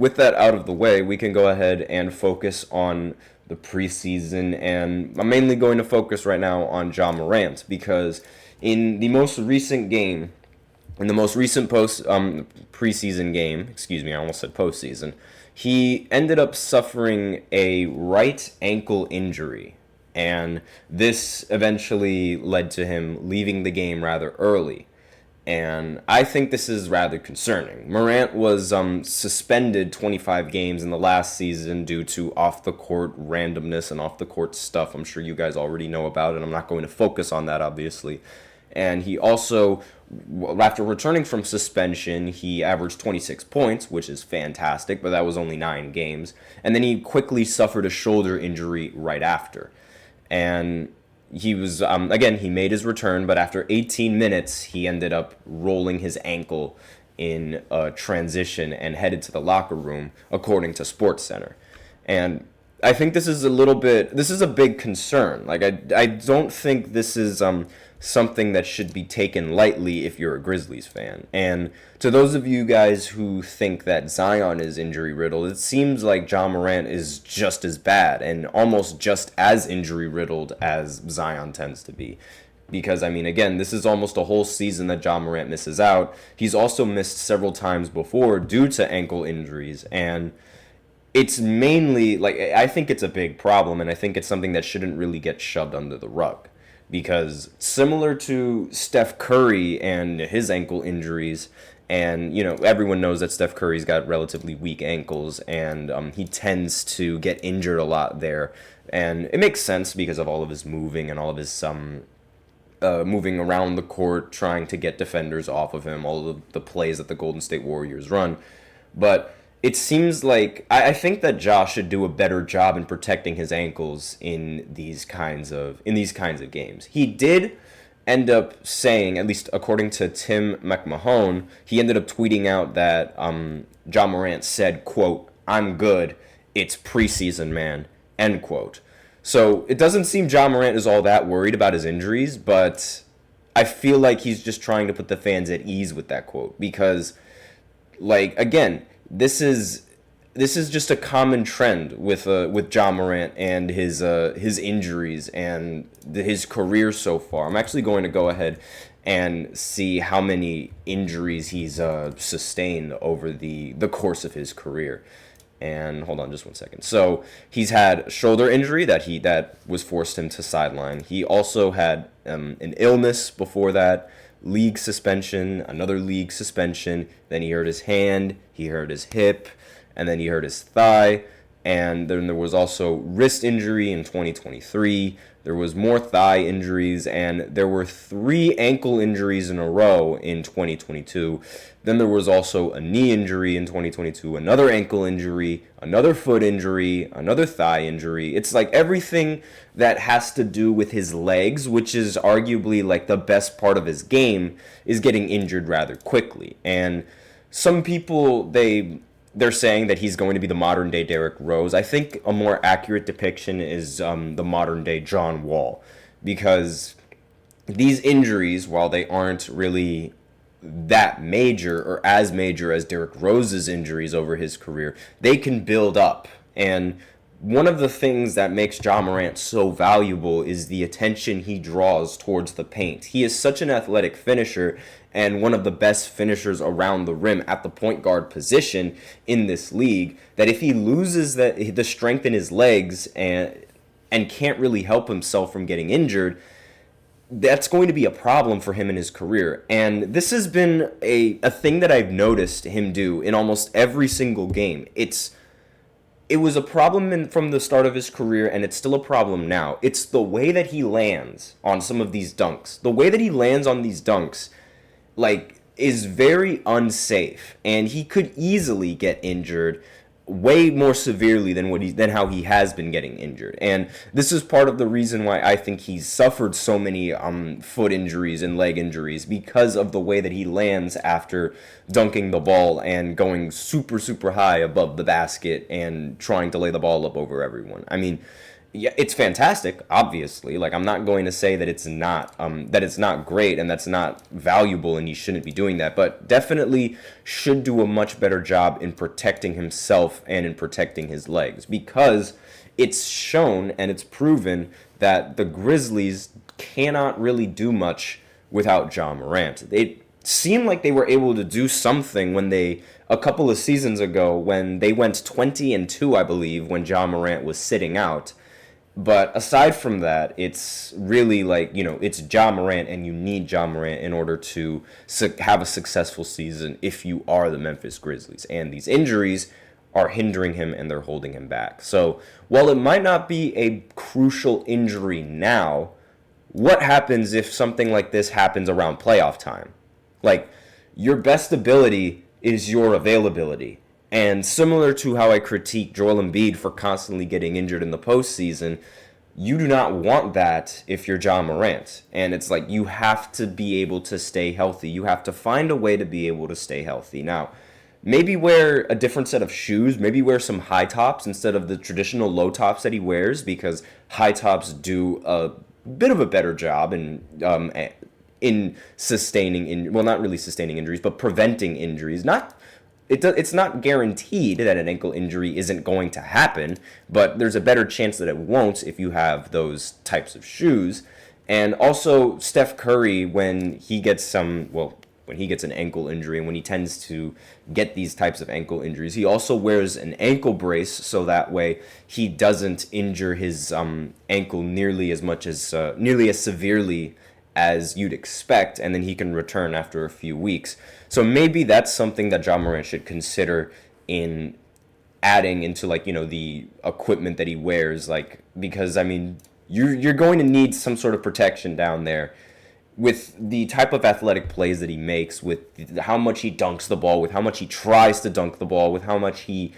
with that out of the way, we can go ahead and focus on the preseason, and I'm mainly going to focus right now on Ja Morant because in the most recent game, in the most recent preseason game, excuse me, I almost said postseason, he ended up suffering a right ankle injury, and this eventually led to him leaving the game rather early. And I think this is rather concerning. Morant was suspended 25 games in the last season due to off-the-court randomness and off-the-court stuff. I'm sure you guys already know about it. I'm not going to focus on that, obviously. And he also, after returning from suspension, he averaged 26 points, which is fantastic, but that was only 9 games. And then he quickly suffered a shoulder injury right after. And he was, again, he made his return, but after 18 minutes, he ended up rolling his ankle in a transition and headed to the locker room, according to SportsCenter. And I think this is a big concern. Like, I don't think this is something that should be taken lightly if you're a Grizzlies fan. And to those of you guys who think that Zion is injury riddled, it seems like Ja Morant is just as bad and almost just as injury riddled as Zion tends to be. Because, I mean, again, this is almost a whole season that Ja Morant misses out. He's also missed several times before due to ankle injuries, and it's mainly, like, I think it's a big problem, and I think it's something that shouldn't really get shoved under the rug. Because similar to Steph Curry and his ankle injuries, and, you know, everyone knows that Steph Curry's got relatively weak ankles, and he tends to get injured a lot there. And it makes sense because of all of his moving and all of his moving around the court, trying to get defenders off of him, all of the plays that the Golden State Warriors run. But it seems like I think that Ja should do a better job in protecting his ankles in these kinds of games. He did end up saying, at least according to Tim McMahon, he ended up tweeting out that Ja Morant said, quote, "I'm good. It's preseason, man," end quote. So it doesn't seem Ja Morant is all that worried about his injuries, but I feel like he's just trying to put the fans at ease with that quote because, like, again, this is just a common trend with Ja Morant and his injuries and his career so far. I'm actually going to go ahead and see how many injuries he's sustained over the course of his career. And hold on just one second. So he's had a shoulder injury that was forced him to sideline. He also had an illness before that, league suspension, another league suspension. Then he hurt his hand, he hurt his hip, and then he hurt his thigh. And then there was also wrist injury in 2023. There was more thigh injuries, and there were 3 ankle injuries in a row in 2022. Then there was also a knee injury in 2022, another ankle injury, another foot injury, another thigh injury. It's like everything that has to do with his legs, which is arguably like the best part of his game, is getting injured rather quickly. And some people, they're saying that he's going to be the modern-day Derrick Rose. I think a more accurate depiction is the modern-day John Wall, because these injuries, while they aren't really that major or as major as Derrick Rose's injuries over his career, they can build up. And one of the things that makes Ja Morant so valuable is the attention he draws towards the paint. He is such an athletic finisher and one of the best finishers around the rim at the point guard position in this league, that if he loses the strength in his legs and can't really help himself from getting injured, that's going to be a problem for him in his career. And this has been a thing that I've noticed him do in almost every single game. It was a problem from the start of his career, and it's still a problem now. It's the way that he lands on some of these dunks. The way that he lands on these dunks, like, is very unsafe, and he could easily get injured way more severely than how he has been getting injured. And this is part of the reason why I think he's suffered so many foot injuries and leg injuries, because of the way that he lands after dunking the ball and going super, super high above the basket and trying to lay the ball up over everyone. I mean, Yeah, it's fantastic, obviously. Like, I'm not going to say that it's not great and that's not valuable and he shouldn't be doing that, but definitely should do a much better job in protecting himself and in protecting his legs, because it's shown and it's proven that the Grizzlies cannot really do much without Ja Morant. It seemed like they were able to do something when a couple of seasons ago, when they went 20-2, I believe, when Ja Morant was sitting out. But aside from that, it's really like, it's Ja Morant, and you need Ja Morant in order to have a successful season if you are the Memphis Grizzlies. And these injuries are hindering him and they're holding him back. So while it might not be a crucial injury now, what happens if something like this happens around playoff time? Like, your best ability is your availability. And similar to how I critique Joel Embiid for constantly getting injured in the postseason, you do not want that if you're Ja Morant. And it's like, you have to be able to stay healthy. You have to find a way to be able to stay healthy. Now, maybe wear a different set of shoes. Maybe wear some high tops instead of the traditional low tops that he wears, because high tops do a bit of a better job in sustaining, well, not really sustaining injuries, but preventing injuries. It's not guaranteed that an ankle injury isn't going to happen, but there's a better chance that it won't if you have those types of shoes. And also, Steph Curry, when he gets an ankle injury, and when he tends to get these types of ankle injuries, he also wears an ankle brace so that way he doesn't injure his ankle nearly as severely as you'd expect, and then he can return after a few weeks. So maybe that's something that Ja Morant should consider in adding into, like, the equipment that he wears, like, because I mean, you're going to need some sort of protection down there with the type of athletic plays that he makes, with how much he dunks the ball, with how much he tries to dunk the ball, with how much he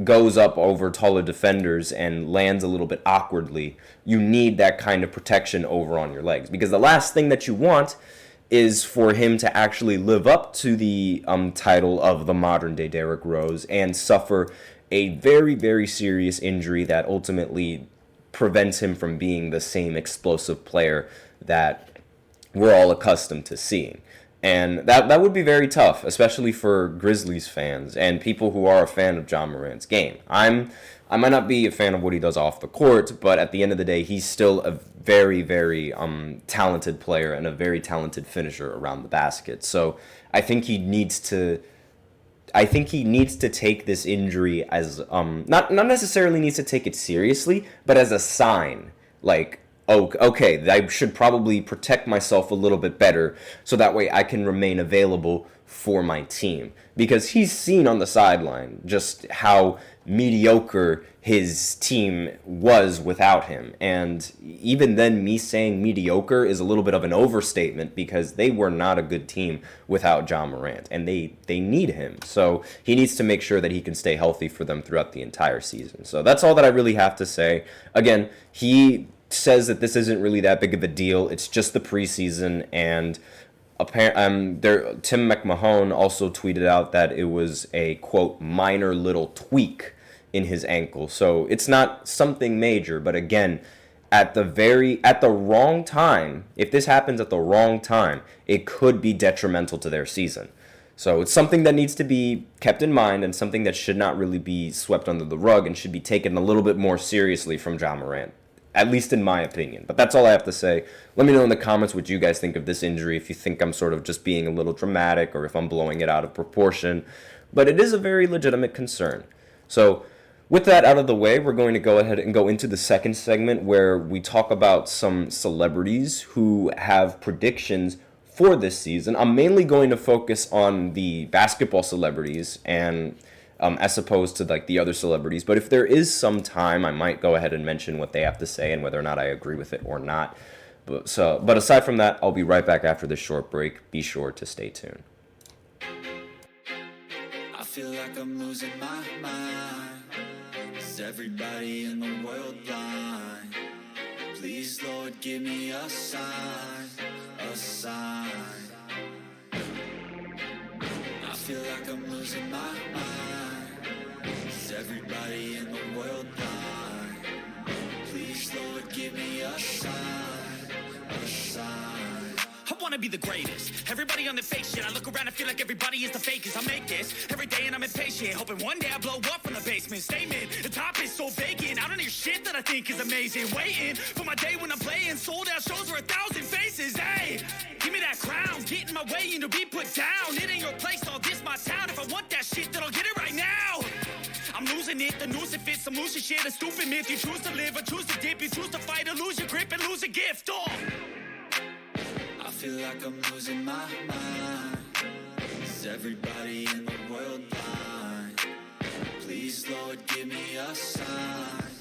goes up over taller defenders and lands a little bit awkwardly. You need that kind of protection over on your legs, because the last thing that you want is for him to actually live up to the title of the modern day Derrick Rose and suffer a very, very serious injury that ultimately prevents him from being the same explosive player that we're all accustomed to seeing. And that would be very tough, especially for Grizzlies fans and people who are a fan of Ja Morant's game. I might not be a fan of what he does off the court, but at the end of the day, he's still a very, very talented player and a very talented finisher around the basket. So I think he needs to take this injury as not necessarily needs to take it seriously, but as a sign, like, oh, okay, I should probably protect myself a little bit better so that way I can remain available for my team. Because he's seen on the sideline just how mediocre his team was without him. And even then, me saying mediocre is a little bit of an overstatement, because they were not a good team without Ja Morant, and they need him. So he needs to make sure that he can stay healthy for them throughout the entire season. So that's all that I really have to say. Again, he says that this isn't really that big of a deal. It's just the preseason, and Tim McMahon also tweeted out that it was a, quote, minor little tweak in his ankle. So it's not something major, but again, at the wrong time, if this happens at the wrong time, it could be detrimental to their season. So it's something that needs to be kept in mind, and something that should not really be swept under the rug and should be taken a little bit more seriously from Ja Morant, at least in my opinion. But that's all I have to say. Let me know in the comments what you guys think of this injury, if you think I'm sort of just being a little dramatic or if I'm blowing it out of proportion. But it is a very legitimate concern. So with that out of the way, we're going to go ahead and go into the second segment, where we talk about some celebrities who have predictions for this season. I'm mainly going to focus on the basketball celebrities and as opposed to like the other celebrities. But if there is some time, I might go ahead and mention what they have to say and whether or not I agree with it or not. But aside from that, I'll be right back after this short break. Be sure to stay tuned. I feel like I'm losing my mind. Is everybody in the world blind? Please, Lord, give me a sign, a sign. I feel like I'm losing my mind. Is everybody in the world blind? Please, wanna be the greatest. Everybody on the fake shit. I look around and feel like everybody is the fakest. I make this every day and I'm impatient, hoping one day I blow up from the basement. Statement, the top is so vacant. I don't hear shit that I think is amazing. Waiting for my day when I'm playing sold out shows for 1,000 faces. Hey, give me that crown, get in my way and to be put down. It ain't your place, all this my town. If I want that shit, then I'll get it right now. I'm losing it, the noose it fits, some losing shit, a stupid myth. You choose to live or choose to dip, you choose to fight or lose your grip and lose a gift. Oh, I feel like I'm losing my mind. Is everybody in the world blind? Please, Lord, give me a sign.